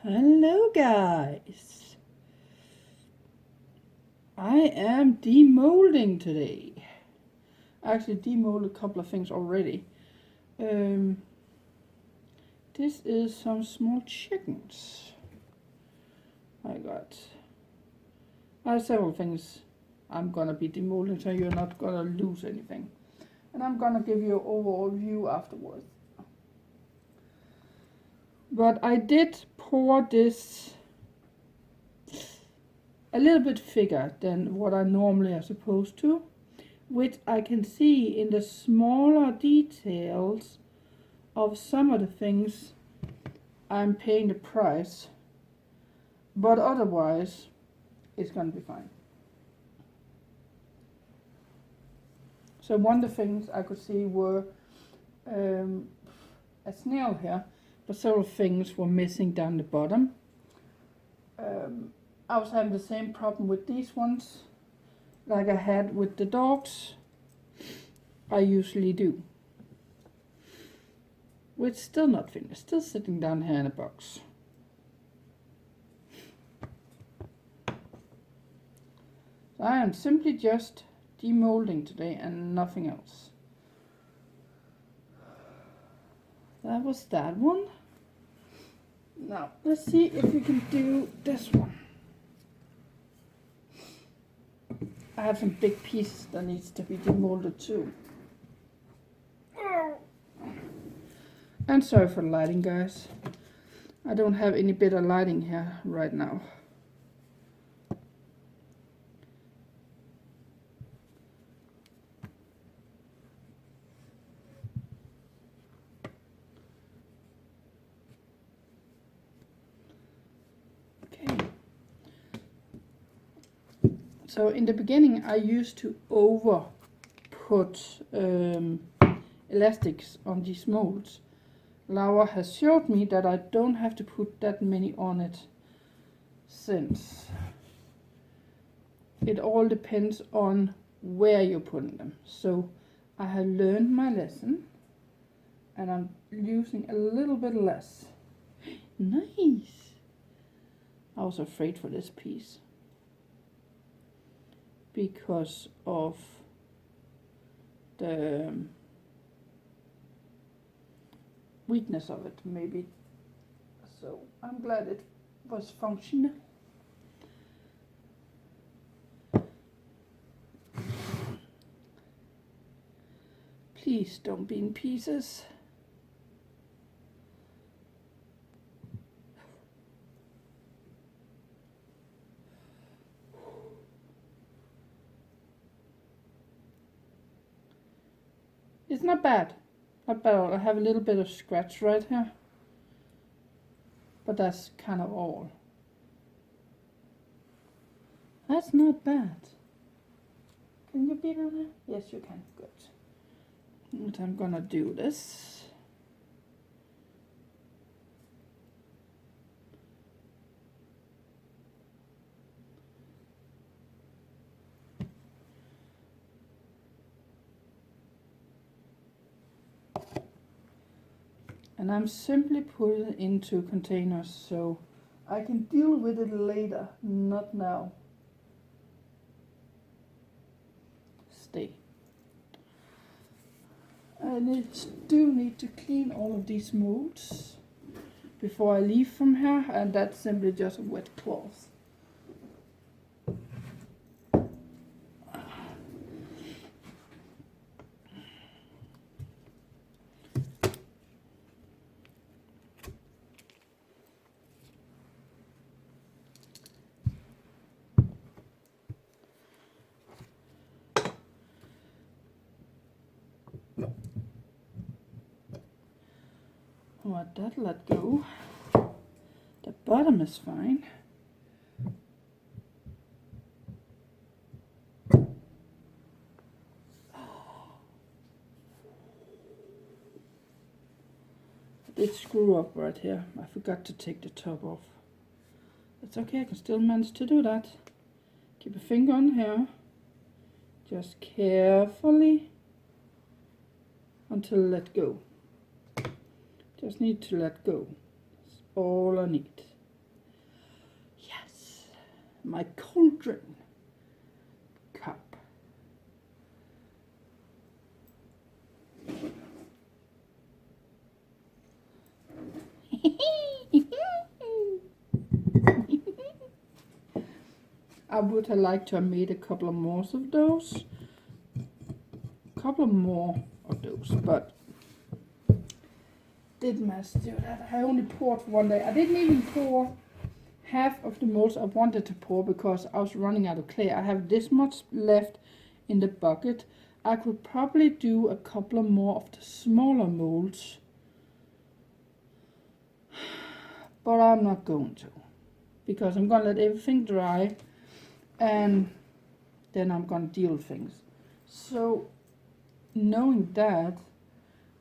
Hello guys, I am demolding today. I actually demolded a couple of things already. This is some small chickens I got. I have several things I'm gonna be demolding, so you're not gonna lose anything. And I'm gonna give you an overall view afterwards. But I did pour this a little bit thicker than what I normally are supposed to, which I can see in the smaller details of some of the things I'm paying the price, but otherwise it's gonna be fine. So one of the things I could see were a snail here, but several things were missing down the bottom. I was having the same problem with these ones like I had with the dogs. I usually do. Which still not finished, still sitting down here in a box. So I am simply just demolding today and nothing else. That was that one. Now let's see if we can do this one. I have some big pieces that needs to be demolded too. And sorry for the lighting, guys. I don't have any better lighting here right now. Okay. So in the beginning I used to over put elastics on these molds. Laura has showed me that I don't have to put that many on it, since it all depends on where you're putting them. So I have learned my lesson and I'm using a little bit less. Nice! I was afraid for this piece because of the weakness of it, maybe. So I'm glad it was functional. Please don't be in pieces. It's not bad. Not bad at all. I have a little bit of scratch right here, but that's kind of all. That's not bad. Can you be down there? Yes, you can. Good. And I'm gonna do this. And I'm simply putting it into containers so I can deal with it later, not now. Stay. I do need to clean all of these molds before I leave from here, and that's simply just a wet cloth. Let that let go. The bottom is fine. I did screw up right here. I forgot to take the top off. It's okay, I can still manage to do that. Keep a finger on here. Just carefully until let go. Just need to let go. That's all I need. my cauldron cup. I would have liked to have made a couple of more of those. But didn't manage to do that. I only poured for one day. I didn't even pour half of the molds I wanted to pour because I was running out of clay. I have this much left in the bucket. I could probably do a couple of more of the smaller molds, but I'm not going to, because I'm gonna let everything dry and then I'm gonna deal with things. So knowing that,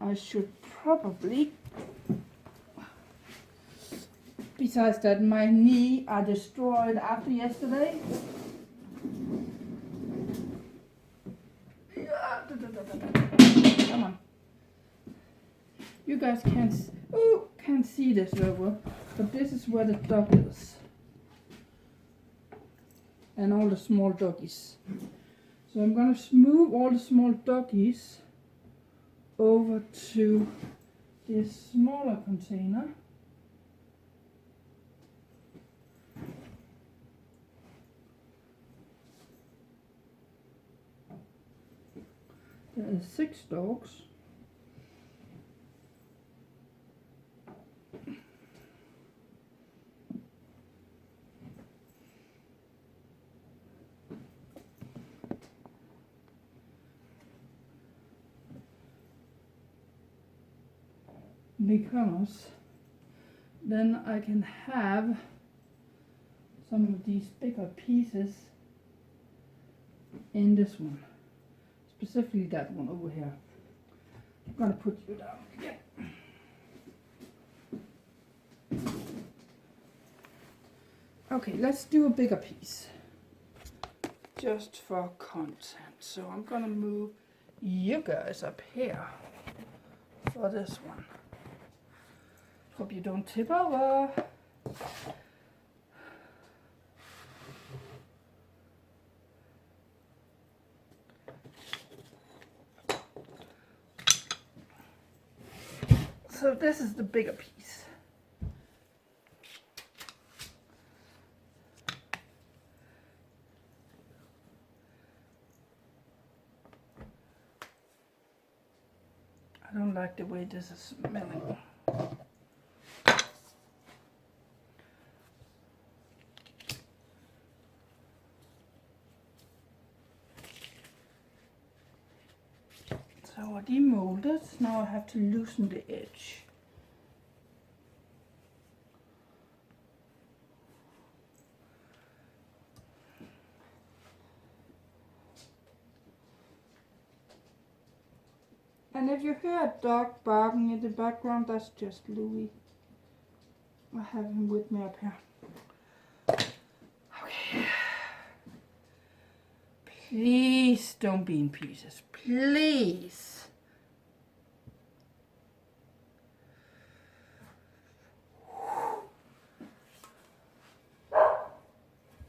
I should probably, besides that, my knee I destroyed after yesterday. Come on. You guys can't see this very well, but this is where the duck is. And all the small doggies. So I'm going to move all the small doggies over to this smaller container. There are 6 dogs. Because then I can have some of these bigger pieces in this one, specifically that one over here. I'm gonna put you down again. Okay, let's do a bigger piece just for content. So I'm gonna move you guys up here for this one. Hope you don't tip over. So this is the bigger piece. I don't like the way this is smelling. So I demolded, now I have to loosen the edge. And if you hear a dog barking in the background, that's just Louis. I have him with me up here. Okay. Please don't be in pieces. Please.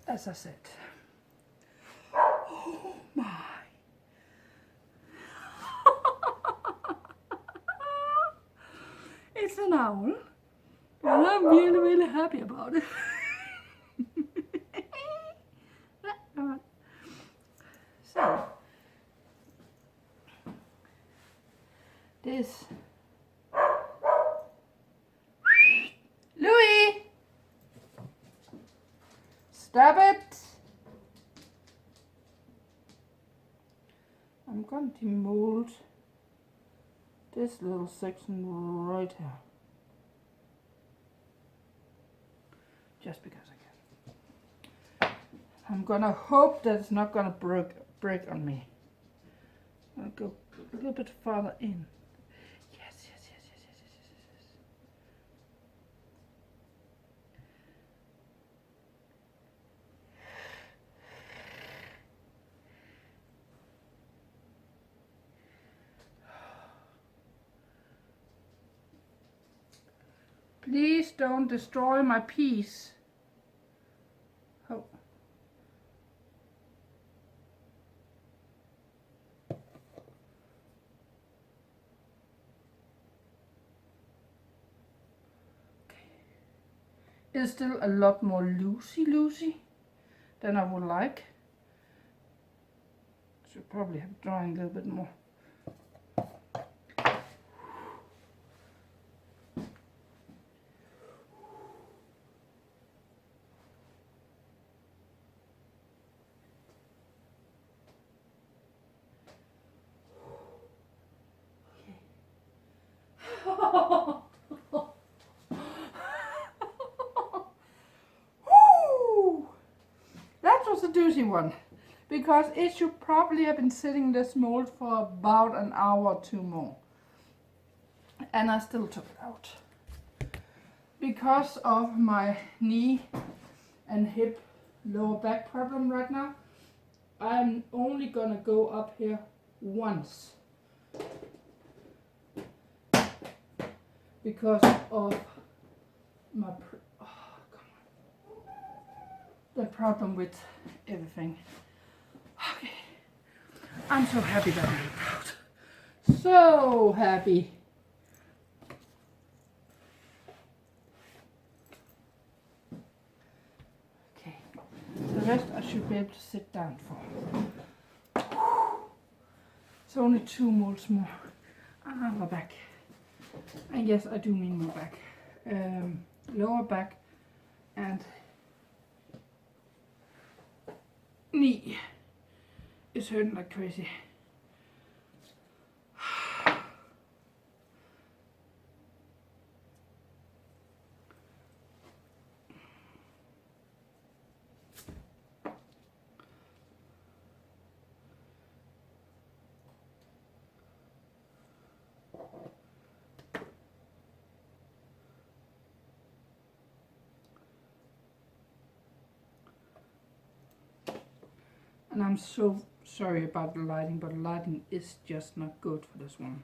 As I said. Oh my. It's an owl. And I'm really, really happy about it. So, this. Louis! Stop it! I'm going to demold this little section right here. Just because I can. I'm gonna hope that it's not gonna break on me. I'll go a little bit farther in. Yes. Please don't destroy my piece. Oh, It's still a lot more loosey than I would like. Should probably have drawing a little bit more. That was a doozy one, because it should probably have been sitting in this mold for about an hour or two more. And I still took it out. Because of my knee and hip lower back problem right now, I'm only gonna go up here once. Because of my the problem with everything. Okay, I'm so happy that I'm proud. So happy. Okay, the rest I should be able to sit down for. It's only 2 molds more. My back. And yes, I do mean my back. Lower back and knee is hurting like crazy. And I'm so sorry about the lighting, but the lighting is just not good for this one.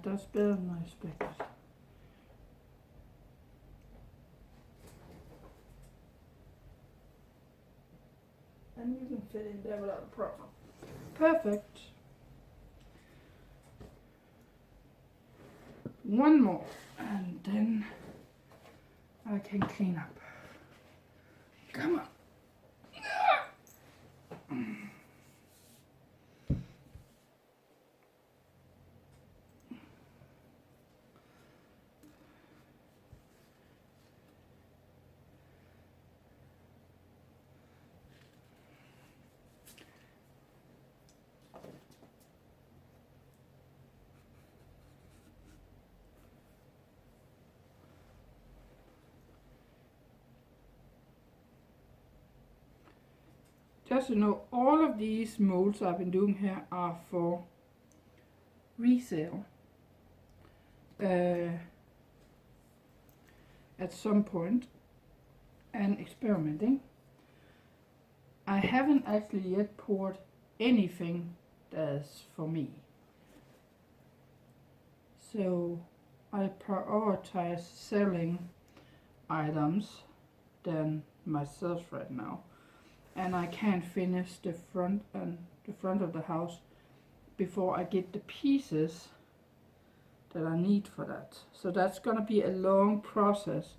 That's better than I expected. And you can fit in there without a problem. Perfect. One more, and then I can clean up. Come on. Just so you know, all of these molds I've been doing here are for resale at some point and experimenting. I haven't actually yet poured anything that's for me. So I prioritize selling items than myself right now. And I can't finish the front of the house before I get the pieces that I need for that. So that's gonna be a long process.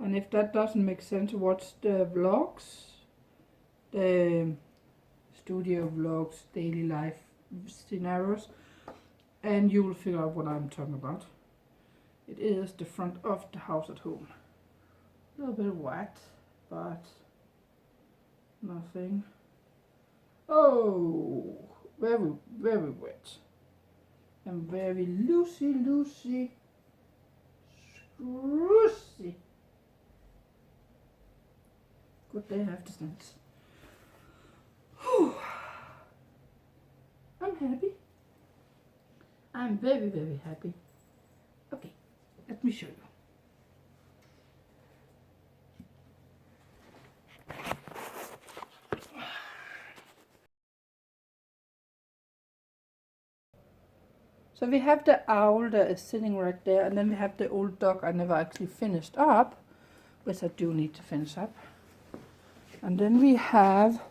And if that doesn't make sense, watch the vlogs, the studio vlogs, daily life scenarios, and you will figure out what I'm talking about. It is the front of the house at home. A little bit wet, but nothing. Oh, very, very wet. And very loosey, scrussy. Good day after snacks. I'm happy. I'm very, very happy. Okay, let me show you. So we have the owl that is sitting right there, and then we have the old dog I never actually finished up, which I do need to finish up. And then we have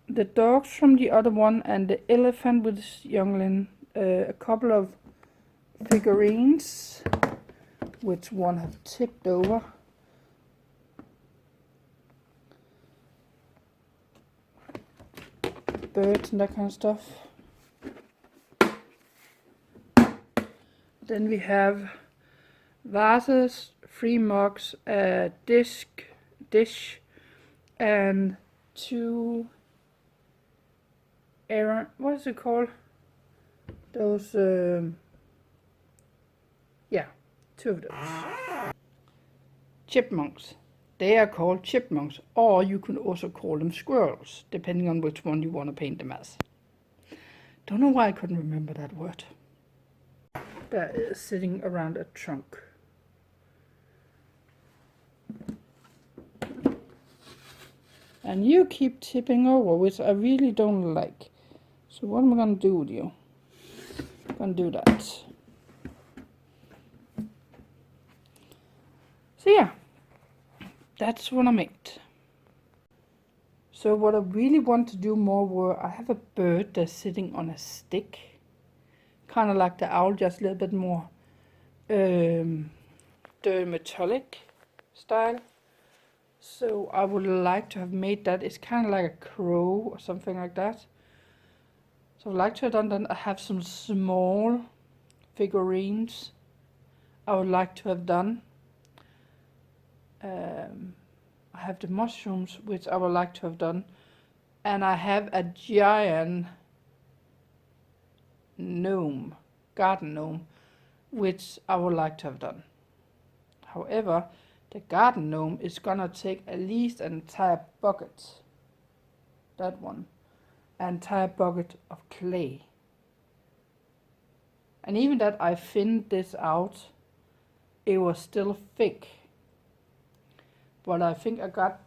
the dogs from the other one and the elephant with his youngling, a couple of figurines, which one have tipped over. Birds and that kind of stuff. Then we have vases, 3 mugs, a dish, and 2 what is it called? Those, yeah, 2 of those. Chipmunks. They are called chipmunks, or you can also call them squirrels, depending on which one you want to paint them as. Don't know why I couldn't remember that word. That is sitting around a trunk. And you keep tipping over, which I really don't like. So what am I going to do with you? I'm going to do that. So yeah, that's what I made. So what I really want to do more were, I have a bird that's sitting on a stick. Kind of like the owl, just a little bit more dermatolic style. So I would like to have made that. It's kind of like a crow or something like that. So I'd like to have done that. I have some small figurines I would like to have done. I have the mushrooms, which I would like to have done. And I have a giant gnome, garden gnome, which I would like to have done. However, the garden gnome is gonna take at least an entire bucket, that one, an entire bucket of clay. And even that I thinned this out, it was still thick. But I think I got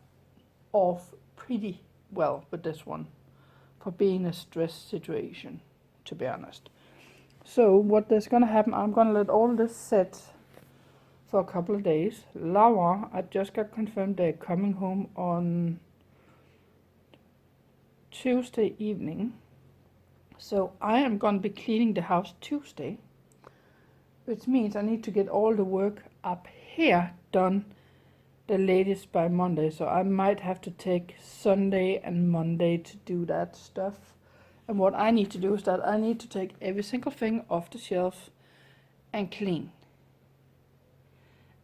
off pretty well with this one, for being a stress situation, to be honest. So what is gonna happen, I'm gonna let all this set for a couple of days. Laura, I just got confirmed they're coming home on Tuesday evening. So I am gonna be cleaning the house Tuesday, which means I need to get all the work up here done the latest by Monday. So I might have to take Sunday and Monday to do that stuff. And what I need to do is that I need to take every single thing off the shelf and clean.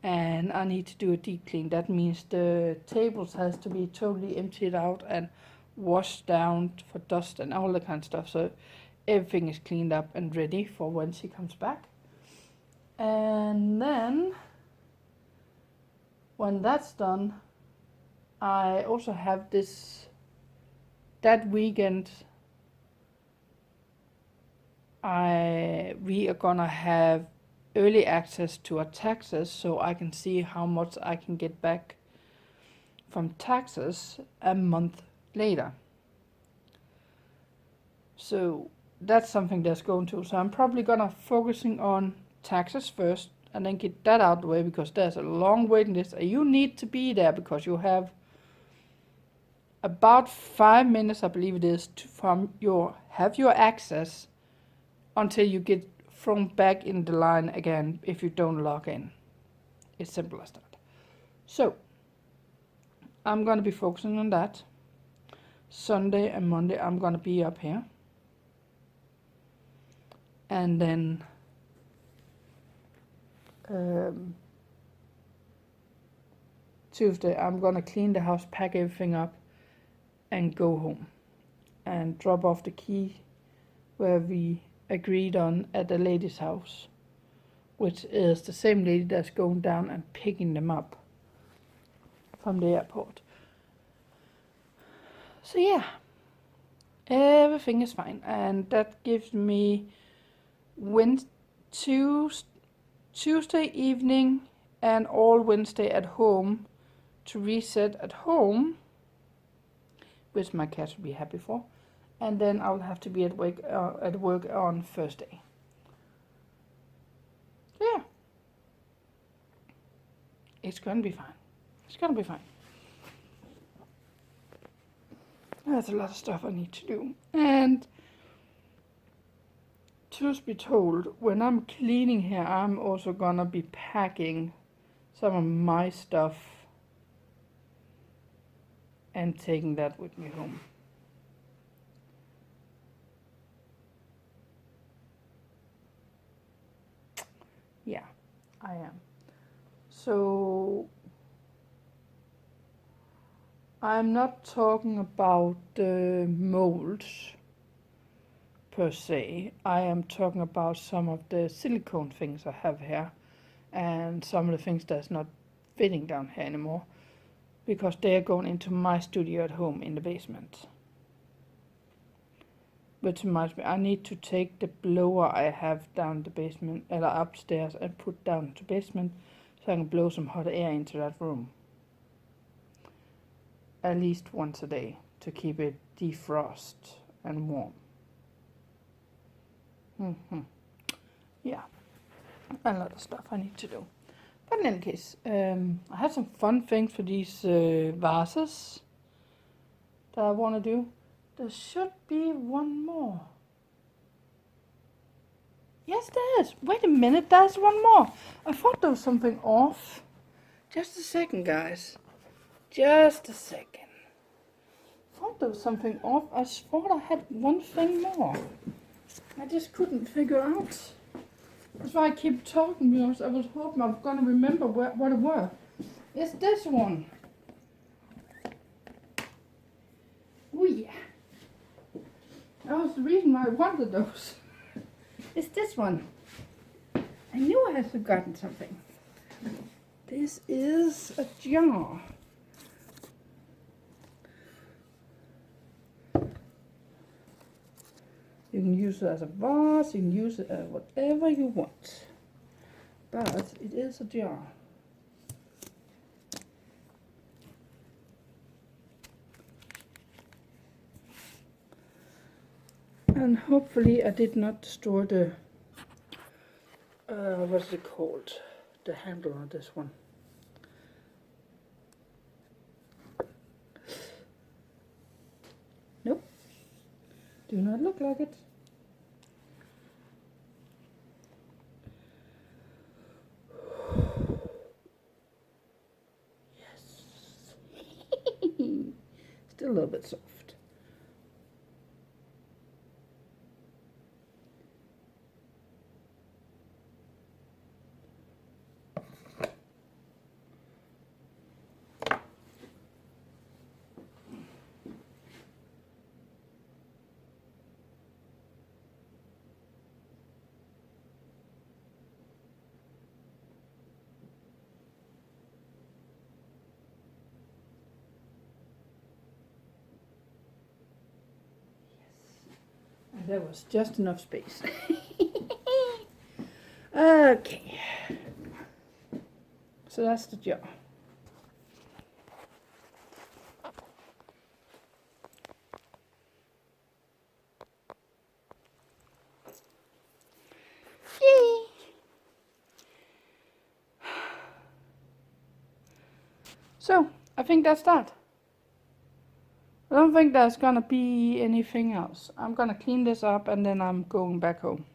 And I need to do a deep clean. That means the tables has to be totally emptied out and washed down for dust and all that kind of stuff. So everything is cleaned up and ready for when she comes back. And then when that's done, I also have that weekend we are gonna have early access to our taxes, so I can see how much I can get back from taxes a month later. So that's something that's going to. So I'm probably gonna focusing on taxes first and then get that out of the way, because there's a long waiting list and you need to be there because you have about 5 minutes, I believe it is, have your access until you get thrown back in the line again if you don't log in. It's simple as that. So I'm gonna be focusing on that. Sunday and Monday I'm gonna be up here, and then Tuesday I'm gonna clean the house, pack everything up, and go home and drop off the key where we agreed on at the lady's house, which is the same lady that's going down and picking them up from the airport. So yeah, everything is fine, and that gives me Tuesday evening and all Wednesday at home to reset at home, which my cat will be happy for, and then I'll have to be at work on Thursday. Yeah, it's gonna be fine. It's gonna be fine. There's a lot of stuff I need to do, and truth be told, when I'm cleaning here, I'm also gonna be packing some of my stuff and taking that with me home. Yeah, I am. So I'm not talking about the molds per se. I am talking about some of the silicone things I have here, and some of the things that's not fitting down here anymore, because they are going into my studio at home in the basement. Which reminds me, I need to take the blower I have down the basement, or upstairs, and put down to basement, so I can blow some hot air into that room. At least once a day, to keep it defrost and warm. Yeah, a lot of stuff I need to do. But in any case, I had some fun things for these vases that I want to do. There should be one more. Yes, there is. Wait a minute, there's one more. I thought there was something off. Just a second, guys. Just a second. I thought there was something off. I thought I had one thing more. I just couldn't figure out. That's why I keep talking, because I was hoping I'm going to remember what it was. It's this one. Oh yeah. That was the reason why I wanted those. It's this one. I knew I had forgotten something. This is a jar. You can use it as a vase, you can use it as whatever you want. But it is a jar. And hopefully I did not destroy the, what's it called? The handle on this one. Nope. Do not look like it. Yes. Still a little bit soft. There was just enough space. Okay. So that's the jar. Yay! So, I think that's that. I don't think there's gonna be anything else. I'm gonna clean this up and then I'm going back home.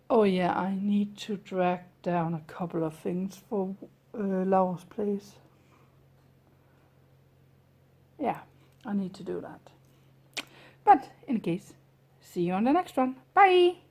Oh yeah, I need to drag down a couple of things for Laura's place. Yeah, I need to do that. But in case, see you on the next one. Bye!